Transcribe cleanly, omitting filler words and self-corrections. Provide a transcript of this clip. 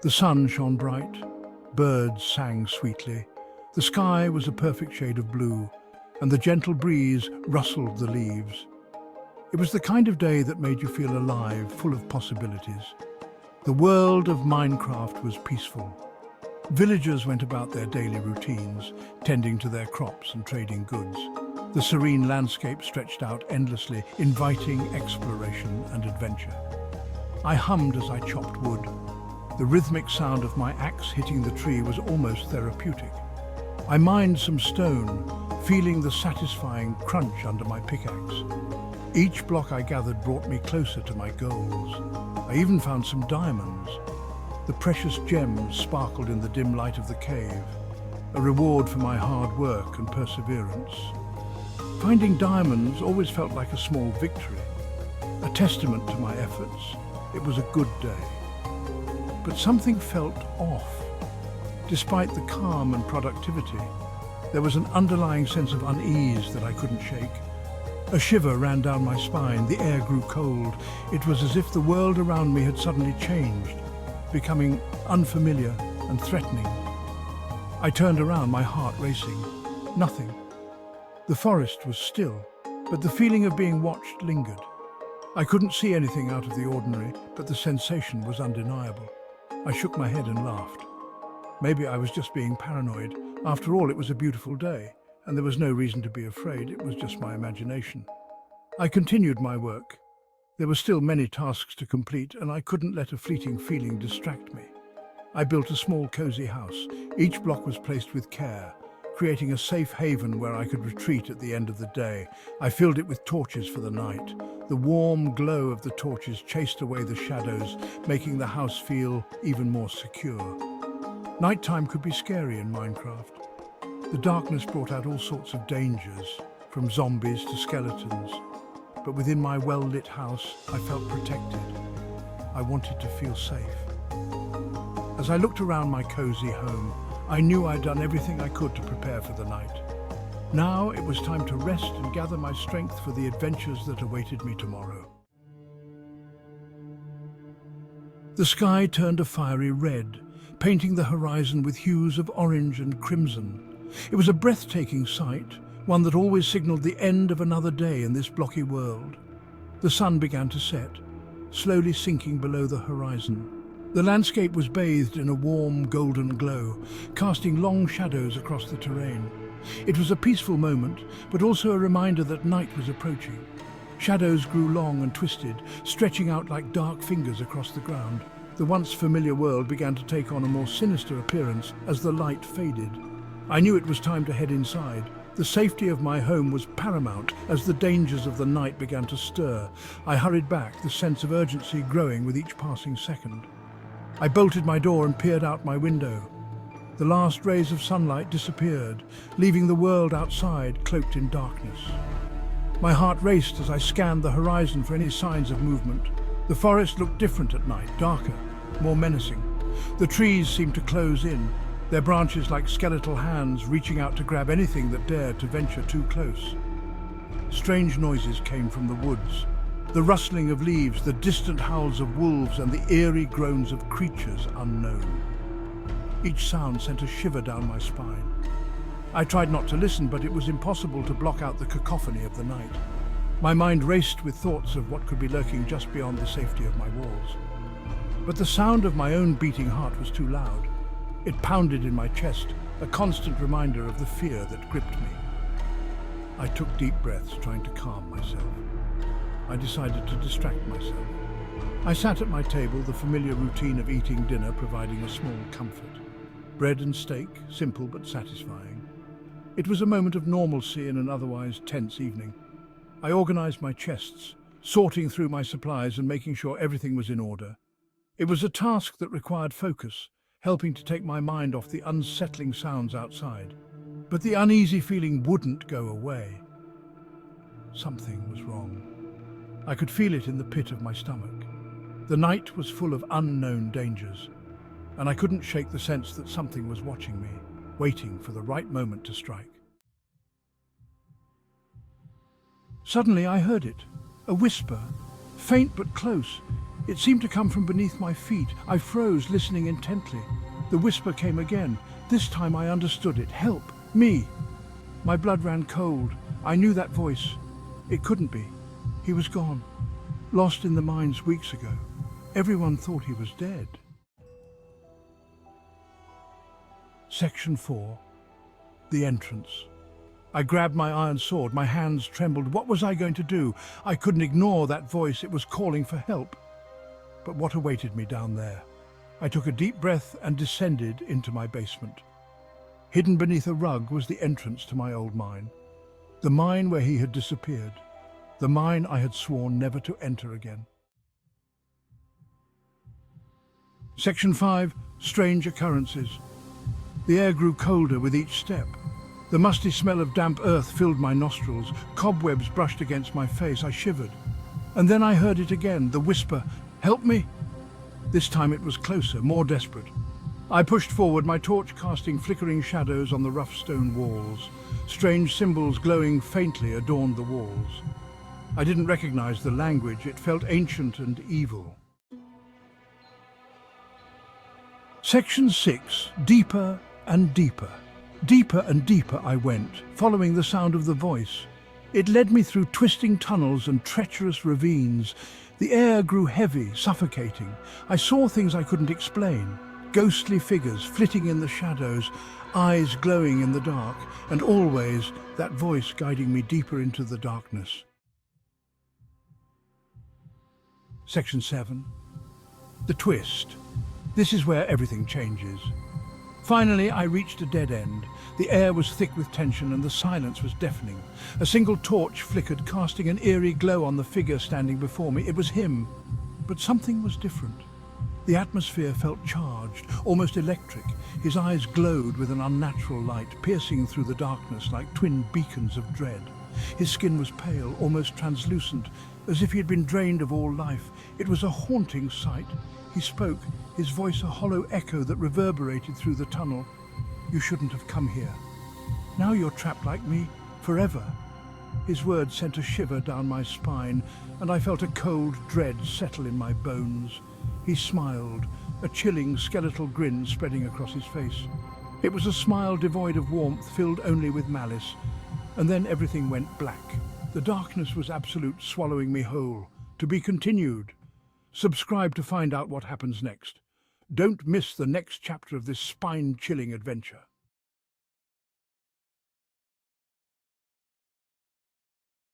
The sun shone bright, birds sang sweetly, the sky was a perfect shade of blue, and the gentle breeze rustled the leaves. It was the kind of day that made you feel alive, full of possibilities. The world of Minecraft was peaceful. Villagers went about their daily routines, tending to their crops and trading goods. The serene landscape stretched out endlessly, inviting exploration and adventure. I hummed as I chopped wood. The rhythmic sound of my axe hitting the tree was almost therapeutic. I mined some stone, feeling the satisfying crunch under my pickaxe. Each block I gathered brought me closer to my goals. I even found some diamonds. The precious gems sparkled in the dim light of the cave, a reward for my hard work and perseverance. Finding diamonds always felt like a small victory, a testament to my efforts. It was a good day. But something felt off. Despite the calm and productivity, there was an underlying sense of unease that I couldn't shake. A shiver ran down my spine, the air grew cold. It was as if the world around me had suddenly changed, becoming unfamiliar and threatening. I turned around, my heart racing. Nothing. The forest was still, but the feeling of being watched lingered. I couldn't see anything out of the ordinary, but the sensation was undeniable. I shook my head and laughed. Maybe I was just being paranoid. After all, it was a beautiful day, and there was no reason to be afraid. It was just my imagination. I continued my work. There were still many tasks to complete, and I couldn't let a fleeting feeling distract me. I built a small, cozy house. Each block was placed with care, creating a safe haven where I could retreat at the end of the day. I filled it with torches for the night. The warm glow of the torches chased away the shadows, making the house feel even more secure. Nighttime could be scary in Minecraft. The darkness brought out all sorts of dangers, from zombies to skeletons. But within my well-lit house, I felt protected. I wanted to feel safe. As I looked around my cozy home, I knew I'd done everything I could to prepare for the night. Now it was time to rest and gather my strength for the adventures that awaited me tomorrow. The sky turned a fiery red, painting the horizon with hues of orange and crimson. It was a breathtaking sight, one that always signaled the end of another day in this blocky world. The sun began to set, slowly sinking below the horizon. The landscape was bathed in a warm, golden glow, casting long shadows across the terrain. It was a peaceful moment, but also a reminder that night was approaching. Shadows grew long and twisted, stretching out like dark fingers across the ground. The once familiar world began to take on a more sinister appearance as the light faded. I knew it was time to head inside. The safety of my home was paramount as the dangers of the night began to stir. I hurried back, the sense of urgency growing with each passing second. I bolted my door and peered out my window. The last rays of sunlight disappeared, leaving the world outside cloaked in darkness. My heart raced as I scanned the horizon for any signs of movement. The forest looked different at night, darker, more menacing. The trees seemed to close in, their branches like skeletal hands reaching out to grab anything that dared to venture too close. Strange noises came from the woods. The rustling of leaves, the distant howls of wolves, and the eerie groans of creatures unknown. Each sound sent a shiver down my spine. I tried not to listen, but it was impossible to block out the cacophony of the night. My mind raced with thoughts of what could be lurking just beyond the safety of my walls. But the sound of my own beating heart was too loud. It pounded in my chest, a constant reminder of the fear that gripped me. I took deep breaths, trying to calm myself. I decided to distract myself. I sat at my table, the familiar routine of eating dinner providing a small comfort. Bread and steak, simple but satisfying. It was a moment of normalcy in an otherwise tense evening. I organized my chests, sorting through my supplies and making sure everything was in order. It was a task that required focus, helping to take my mind off the unsettling sounds outside. But the uneasy feeling wouldn't go away. Something was wrong. I could feel it in the pit of my stomach. The night was full of unknown dangers, and I couldn't shake the sense that something was watching me, waiting for the right moment to strike. Suddenly I heard it, a whisper, faint but close. It seemed to come from beneath my feet. I froze, listening intently. The whisper came again. This time I understood it. Help! Me! My blood ran cold. I knew that voice. It couldn't be. He was gone. Lost in the mines weeks ago. Everyone thought he was dead. Section 4. The entrance. I grabbed my iron sword. My hands trembled. What was I going to do? I couldn't ignore that voice. It was calling for help. But what awaited me down there? I took a deep breath and descended into my basement. Hidden beneath a rug was the entrance to my old mine. The mine where he had disappeared. The mine I had sworn never to enter again. Section 5. Strange occurrences. The air grew colder with each step. The musty smell of damp earth filled my nostrils. Cobwebs brushed against my face. I shivered. And then I heard it again, the whisper, "Help me!" This time it was closer, more desperate. I pushed forward, my torch casting flickering shadows on the rough stone walls. Strange symbols glowing faintly adorned the walls. I didn't recognize the language. It felt ancient and evil. Section 6. Deeper and deeper. Deeper and deeper I went, following the sound of the voice. It led me through twisting tunnels and treacherous ravines. The air grew heavy, suffocating. I saw things I couldn't explain. Ghostly figures flitting in the shadows, eyes glowing in the dark, and always that voice guiding me deeper into the darkness. Section 7. The twist. This is where everything changes. Finally, I reached a dead end. The air was thick with tension and the silence was deafening. A single torch flickered, casting an eerie glow on the figure standing before me. It was him, but something was different. The atmosphere felt charged, almost electric. His eyes glowed with an unnatural light, piercing through the darkness like twin beacons of dread. His skin was pale, almost translucent, as if he had been drained of all life. It was a haunting sight. He spoke, his voice a hollow echo that reverberated through the tunnel. "You shouldn't have come here. Now you're trapped like me, forever." His words sent a shiver down my spine, and I felt a cold dread settle in my bones. He smiled, a chilling skeletal grin spreading across his face. It was a smile devoid of warmth, filled only with malice. And then everything went black. The darkness was absolute, swallowing me whole. To be continued. Subscribe to find out what happens next. Don't miss the next chapter of this spine-chilling adventure.